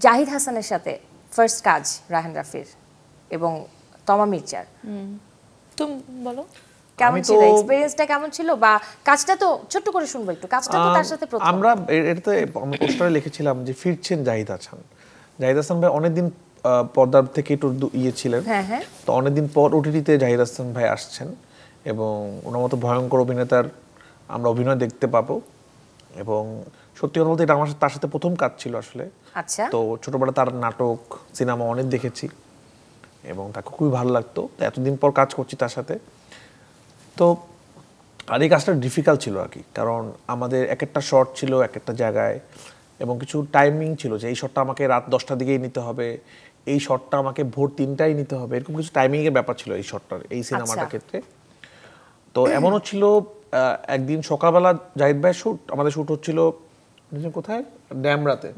জাহিদ হাসানের সাথে ফার্স্ট কাজ রায়হান রাফির এবং তমা মির্জার, তুমি বলো কেমন ছিল এক্সপেরিয়েন্সটা, কেমন ছিল? বা কাজটা তো ছোট্ট করে শুনবো একটু, কাজটা তো তার সাথে প্রথম। আমরা এটাতে আমরা পোস্টারে লিখেছিলাম যে ফিরছেন জাহিদ হাসান। জাহিদ হাসান ভাই অনেকদিন পর্দার থেকে একটু ছিলেন, তো অনেকদিন পর ওটিটিতে জাহিদ হাসান ভাই আসছেন এবং ওনার মতো ভয়ঙ্কর অভিনেতার আমরা অভিনয় দেখতে পাবো। এবং সত্যি কথা বলতে এটা আমার তার সাথে প্রথম কাজ ছিল আসলে। আচ্ছা। তো ছোটবেলা তার নাটক সিনেমা অনেক দেখেছি এবং তাকে খুবই ভালো লাগতো, তো এতদিন পর কাজ করছি তার সাথে। তো আর এই কাজটা ডিফিকাল্ট ছিল আর কি, কারণ আমাদের এক একটা শট ছিল এক একটা জায়গায় এবং কিছু টাইমিং ছিল যে এই শটটা আমাকে রাত 10টার দিকেই নিতে হবে, এই শটটা আমাকে ভোর 3টায় নিতে হবে, এরকম কিছু টাইমিংয়ের ব্যাপার ছিল এই শটটার, এই সিনেমাটার ক্ষেত্রে। তো এমনও ছিল একদিন সকালবেলা জাহিদ ভাই আমাদের শ্যুট হচ্ছিল কোথায়, ড্যামরাতে,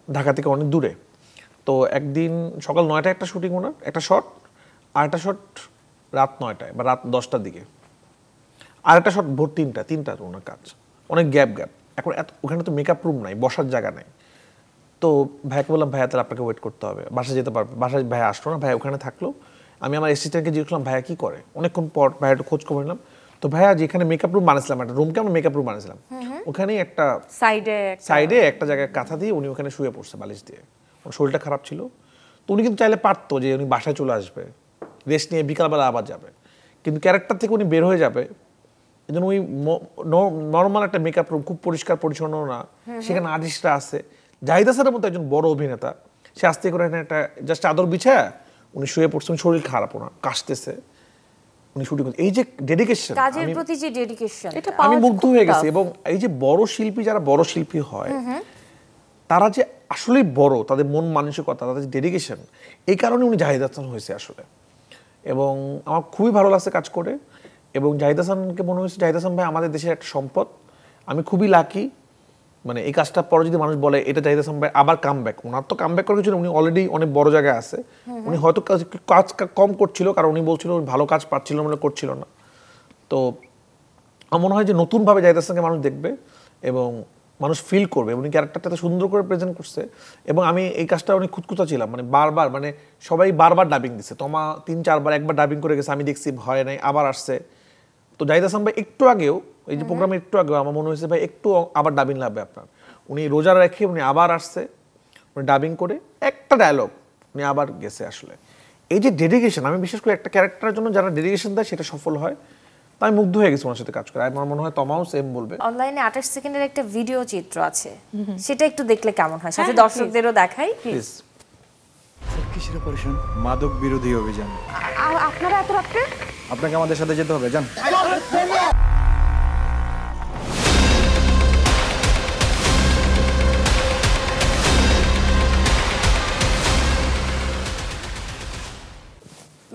ঢাকা থেকে অনেক দূরে। তো একদিন সকাল 9টায় একটা শুটিং, ওনার একটা শট, আর একটা শট রাত 9টায় বা রাত 10টার দিকে, আর একটা শট ভোর 3টার ওনার কাজ, অনেক গ্যাপ। এখন ওখানে তো মেকআপ রুম নাই, বসার জায়গা নাই। তো ভাইকে বললাম ভাইয়া তাহলে আপনাকে ওয়েট করতে হবে, বাসায় যেতে পারবে। বাসায় ভাইয়া আসলো না, ভাইয়া ওখানে থাকলো। আমি আমার অ্যাসিস্ট্যান্টকে জিজ্ঞেস করলাম ভাইয়া কি করে, অনেকক্ষণ পর ভাইয়া একটু খোঁজ খবর নিলাম। তো ভাইয়া যেখানে মেকআপ রুম বানিয়েছিলাম, একটা রুমকে আমরা মেকআপ রুম বানিয়েছিলাম, ওখানেই একটা সাইডে একটা জায়গায় কাঁথা দিয়ে উনি ওখানে শুয়ে পড়ছে বালিশ দিয়ে। ওর শরীরটা খারাপ ছিল, তো উনি কিন্তু চাইলে পারতো যে উনি বাসায় চলে আসবে, রেস্ট নিয়ে বিকালবেলা আবার যাবে, কিন্তু ক্যারেক্টার থেকে উনি বের হয়ে যাবে। এই জন্য ওই নর্মাল একটা মেকআপ রুম, খুব পরিষ্কার পরিচ্ছন্ন না, সেখানে আর্টিস্টরা আছে। জাহিদ হাসানের মতো একজন বড় অভিনেতা, সে আস্তে করে একটা জাস্ট চাদর বিছায় উনি শুয়ে পড়ছে, শরীর খারাপ, ওনার কাশতেছে, উনি শুটিং করছে। এই যে ডেডিকেশন, কাজের প্রতি যে ডেডিকেশন, আমি মুগ্ধ হয়ে গেছি। এবং এই যে বড় শিল্পী, যারা বড় শিল্পী হয় তারা যে আসলেই বড়, তাদের মন মানসিকতা, তাদের যে ডেডিকেশন, এই কারণে উনি জাহিদ হাসান হয়েছে আসলে। এবং আমার খুবই ভালো লাগছে কাজ করে। এবং জাহিদ হাসানকে মনে হয়েছে জাহিদ হাসান ভাই আমাদের দেশের একটা সম্পদ। আমি খুবই লাকি, মানে এই কাজটার পরে যদি মানুষ বলে এটা জাহিদ হাসান ভাই আবার কামব্যাক, ওনার তো কামব্যাক করার কিছু না, উনি অলরেডি অনেক বড় জায়গায় আছে। উনি হয়তো কাজ কম করছিল, কারণ উনি বলছিল ভালো কাজ পাচ্ছিল মানে করছিল না। তো আমার মনে হয় যে নতুনভাবে জাহিদ হাসানকে মানুষ দেখবে এবং মানুষ ফিল করবে। উনি ক্যারেক্টারটাতে সুন্দর করে প্রেজেন্ট করছে। এবং আমি এই কাজটা অনেক খুঁতখুঁতা ছিলাম, মানে বারবার, মানে সবাই বারবার ডাবিং দিচ্ছে, তোমা 3-4বার, একবার ডাবিং করে গেছে, আমি দেখছি হয় নাই, আবার আসছে। তো জাহিদ হাসান ভাই একটু আগেও, এই যে প্রোগ্রামে একটু আগেও আমার মনে হয়েছে ভাই একটু আবার ডাবিং লাগবে আপনার। উনি রোজা রেখে উনি আবার আসছে, উনি ডাবিং করে একটা ডায়লগ উনি আবার গেছে। আসলে এই যে ডেডিকেশন, আমি বিশেষ করে একটা ক্যারেক্টারের জন্য যারা ডেডিকেশন দেয় সেটা সফল হয়। তাই আমি মুগ্ধ হয়ে গেছি ওনার সাথে কাজ করে। আমার মনে হয় তমাও সেম বলবে। অনলাইনে 28 সেকেন্ডের একটা ভিডিও চিত্র আছে, সেটা একটু দেখলে কেমন হয়, সাথে দর্শকদেরও দেখাই প্লিজ। কিসের অপারেশন? মাদক বিরোধী অভিযান। আপনারা এত রাত্রে? আপনাকে আমাদের সাথে যেতে হবে, যান।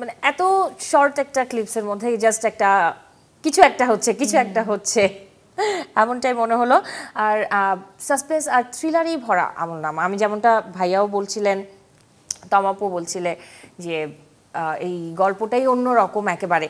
মানে এত শর্ট একটা ক্লিপসের মধ্যে জাস্ট একটা কিছু একটা হচ্ছে এমনটাই মনে হলো। আর সাসপেন্স আর থ্রিলারই ভরা আমল নামা। আমি যেমনটা ভাইয়াও বলছিলেন, তমাপও বলছিলে যে এই গল্পটাই অন্য রকম একেবারে।